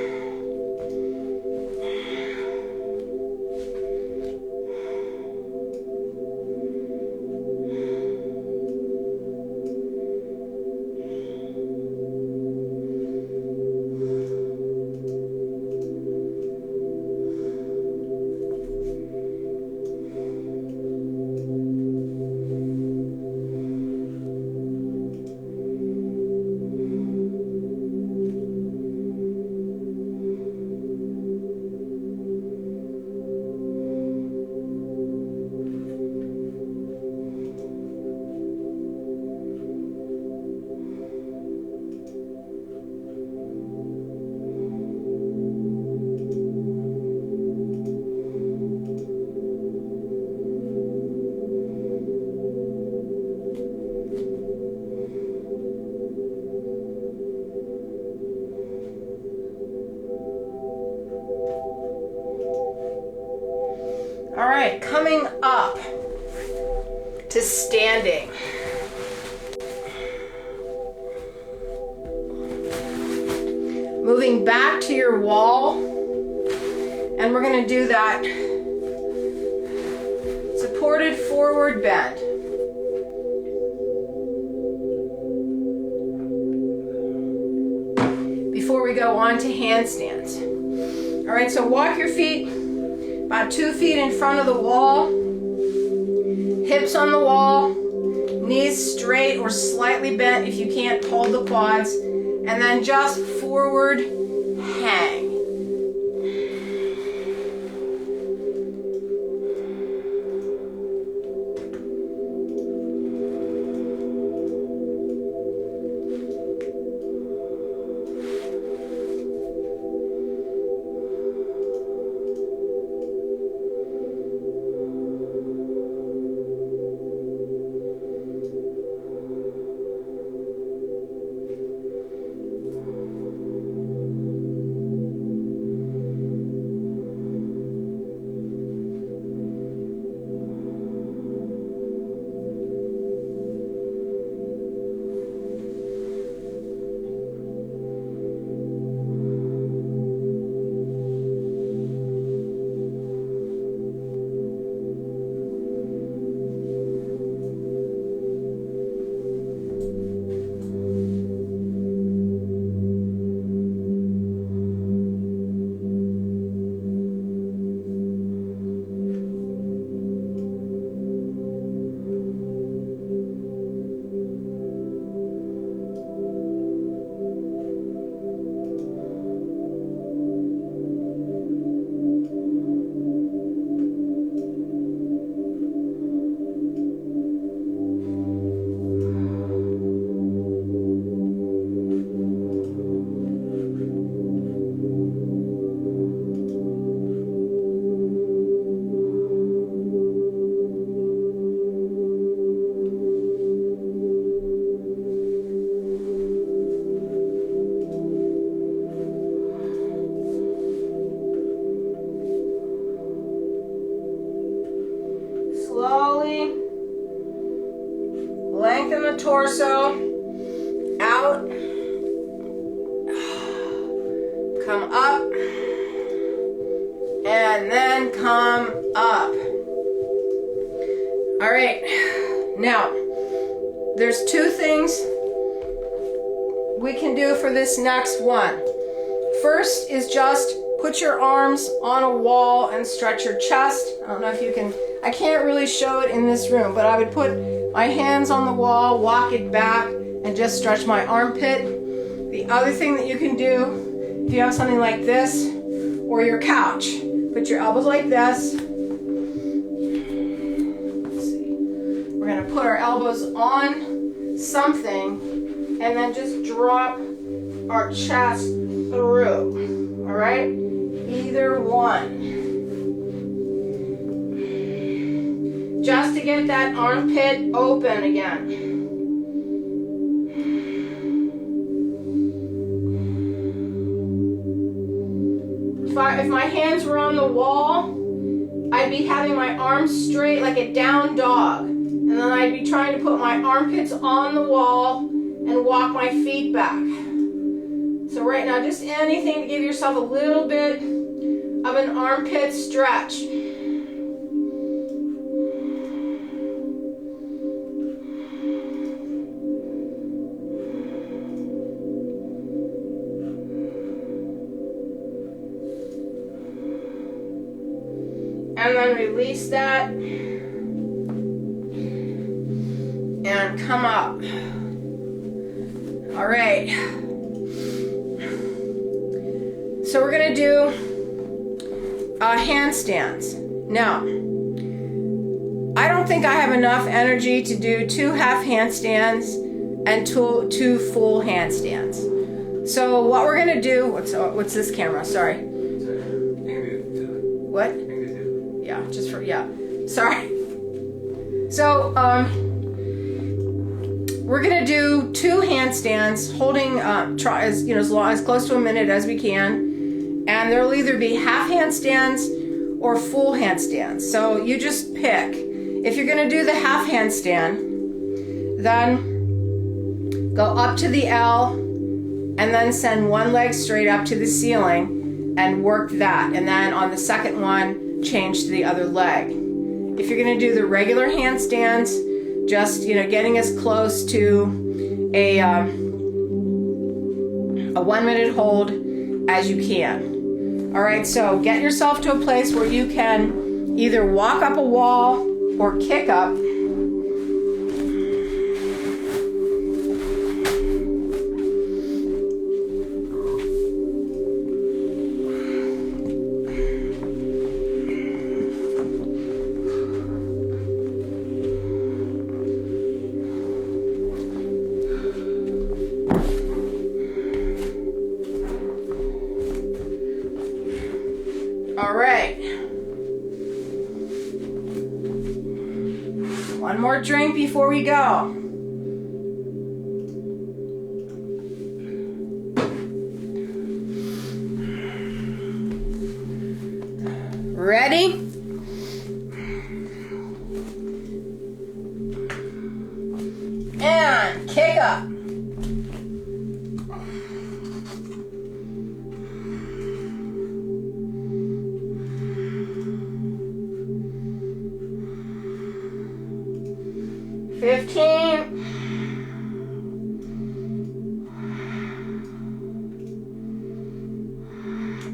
All right, coming up to standing. Moving back to your wall, and we're going to do that supported forward bend. Before we go on to handstands. All right, so walk your feet about 2 feet in front of the wall, hips on the wall, knees straight or slightly bent if you can't hold the quads, and then just forward hang. Slowly lengthen the torso out. Come up. And then come up. All right. Now, there's two things we can do for this next one. First is just put your arms on a wall and stretch your chest. I don't know if you can, I can't really show it in this room, but I would put my hands on the wall, walk it back, and just stretch my armpit. The other thing that you can do, if you have something like this, or your couch, put your elbows like this. Let's see. We're going to put our elbows on something and then just drop our chest through. All right? Either one. Just to get that armpit open again. If my hands were on the wall, I'd be having my arms straight like a down dog. And then I'd be trying to put my armpits on the wall and walk my feet back. So right now, just anything to give yourself a little bit of an armpit stretch. And then release that. And come up. All right. So we're going to do handstands. Now, I don't think I have enough energy to do 2 half handstands and two full handstands. So what we're going to do, what's this camera? Sorry. What? Yeah, just for, yeah. Sorry. So, we're gonna do 2 handstands, holding, try as close to a minute as we can, and there'll either be half handstands or full handstands. So you just pick. If you're gonna do the half handstand, then go up to the L, and then send one leg straight up to the ceiling, and work that. And then on the second one, change to the other leg. If you're going to do the regular handstands, just getting as close to a 1 minute hold as you can. All right, so get yourself to a place where you can either walk up a wall or kick up. All right. One more drink before we go. Ready? And kick up.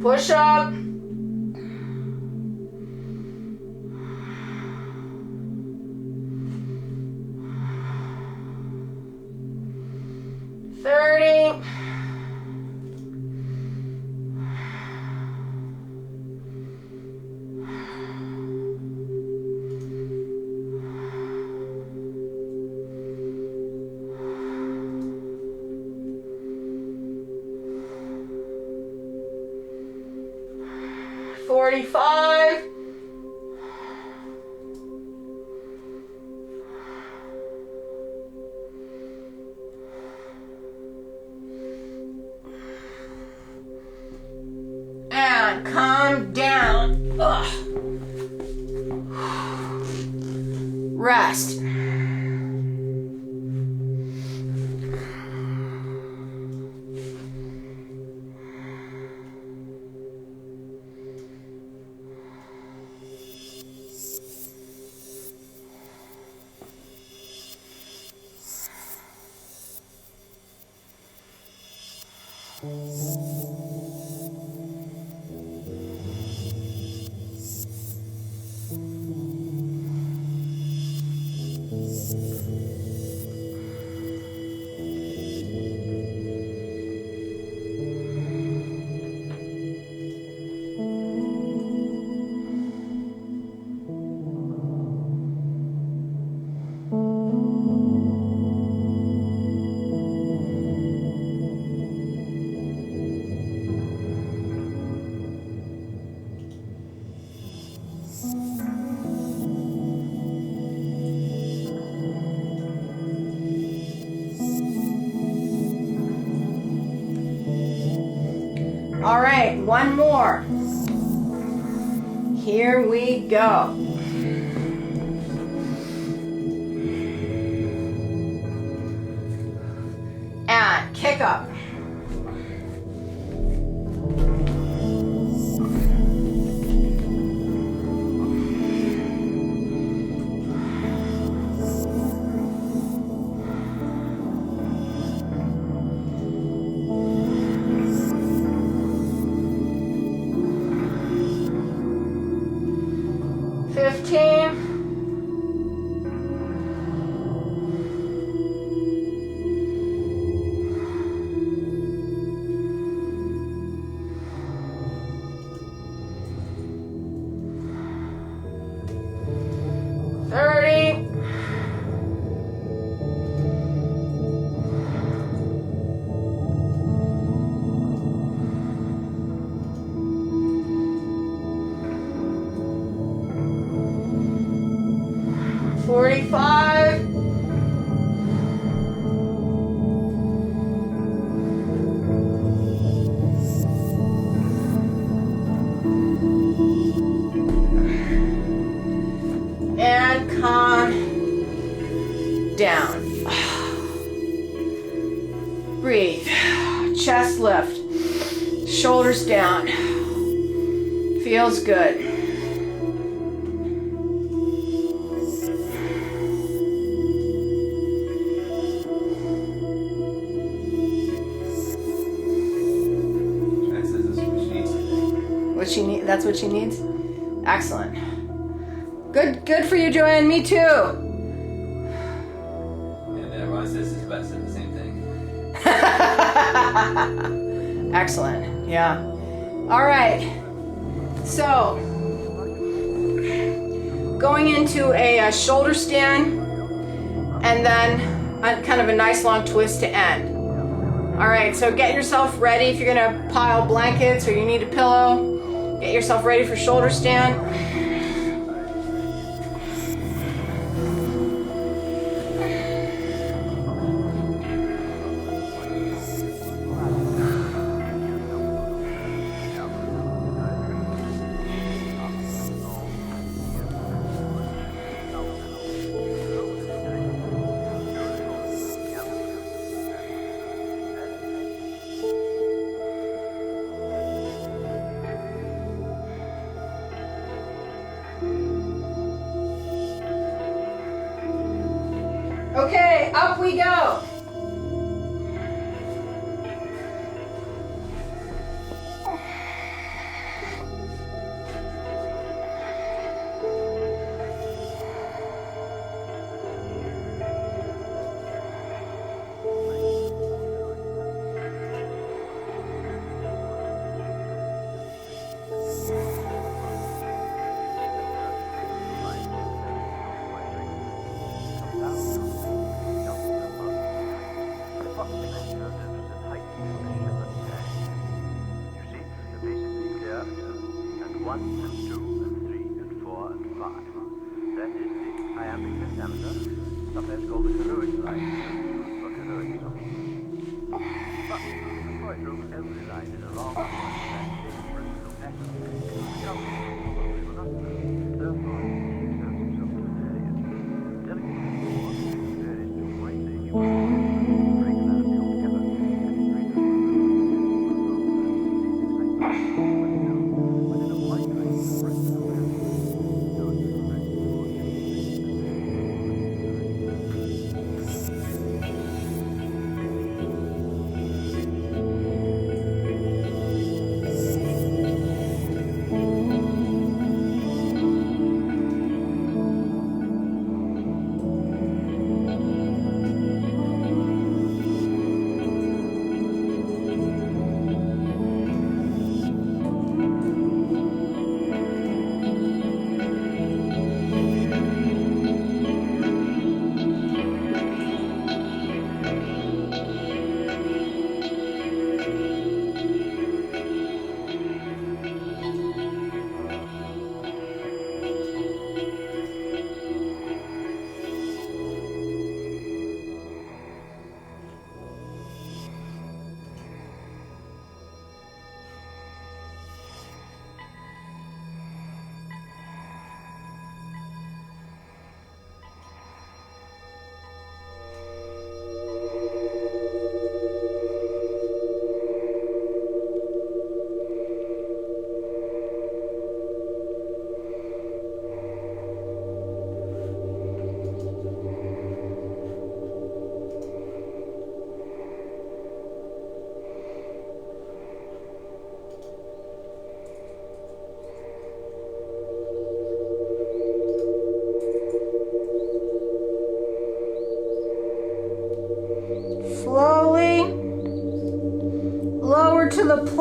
Push up. 30. $45. And calm down. Ugh. Rest. All right, one more. Here we go. And kick up. Down. Breathe. Chest lift. Shoulders down. Feels good. What she need? That's what she needs? Excellent. Good for you, Joanne. Me too. This is about to say the same thing. Excellent. Yeah. All right. So, going into a shoulder stand and then kind of a nice long twist to end. All right. So get yourself ready. If you're going to pile blankets or you need a pillow, get yourself ready for shoulder stand. Okay, up we go.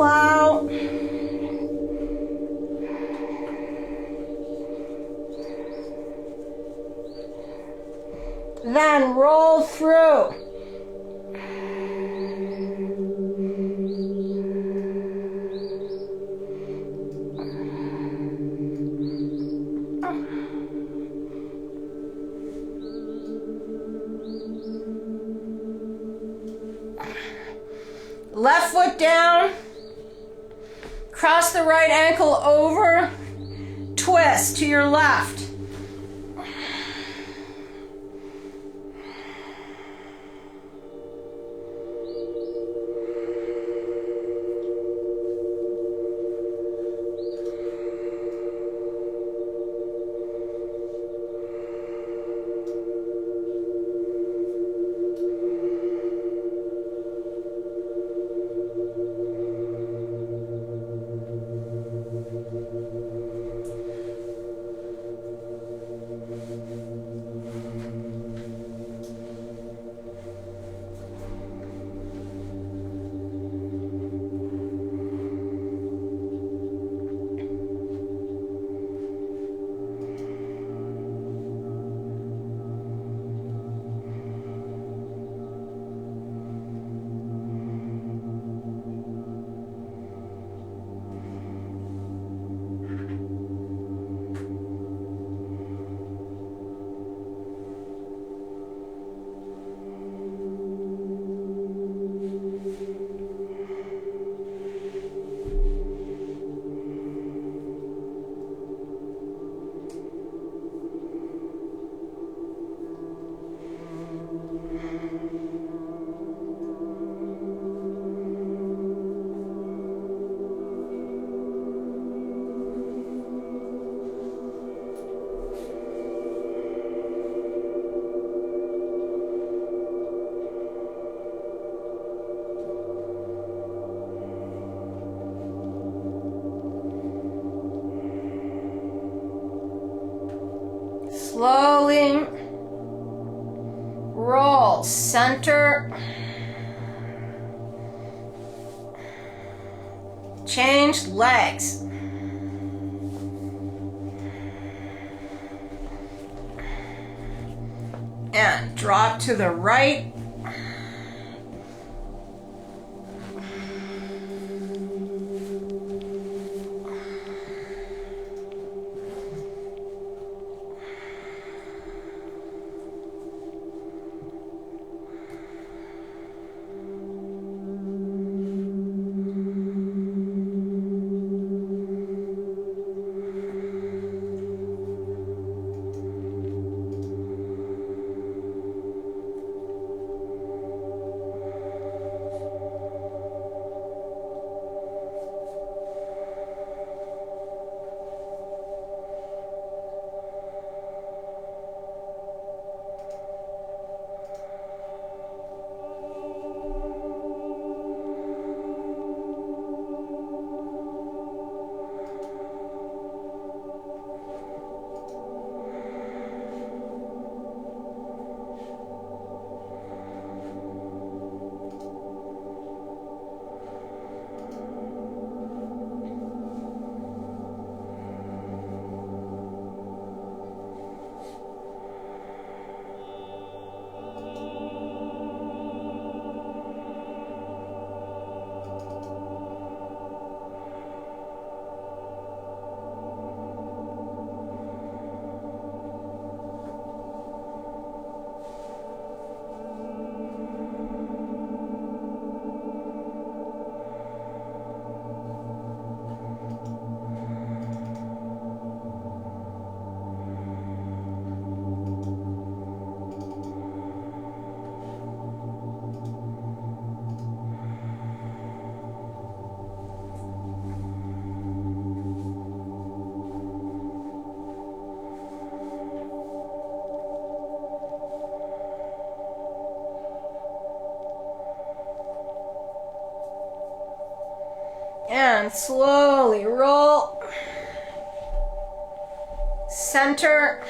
plow. Then roll through. Left foot down, cross the right ankle over, twist to your left. Slowly roll, center, change legs. And drop to the right. And slowly roll, center,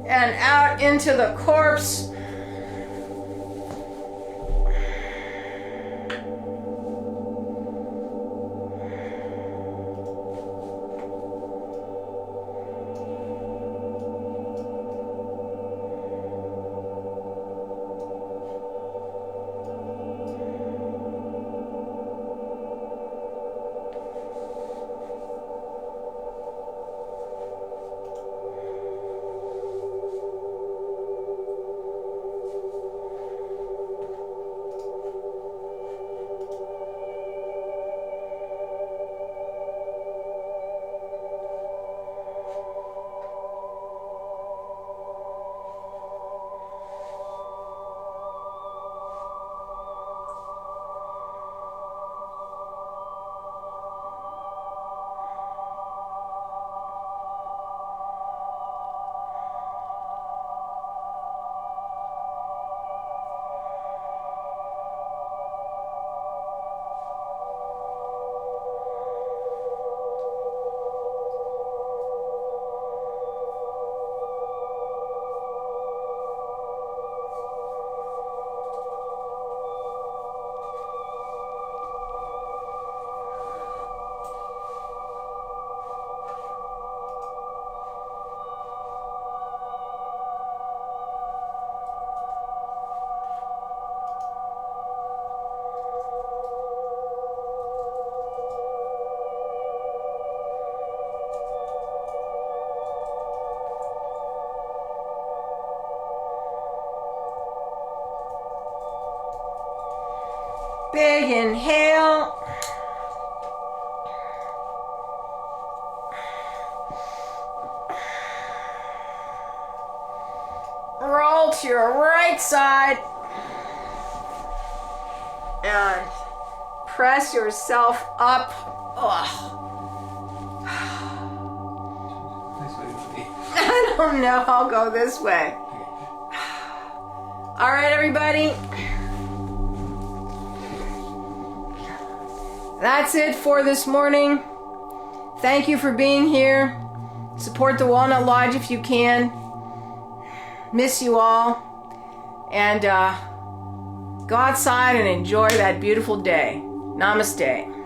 and out into the corpse. Big inhale. Roll to your right side. And press yourself up. Ugh. I don't know. I'll go this way. All right, everybody. That's it for this morning. Thank you for being here. Support the Walnut Lodge if you can. Miss you all. And go outside and enjoy that beautiful day. Namaste.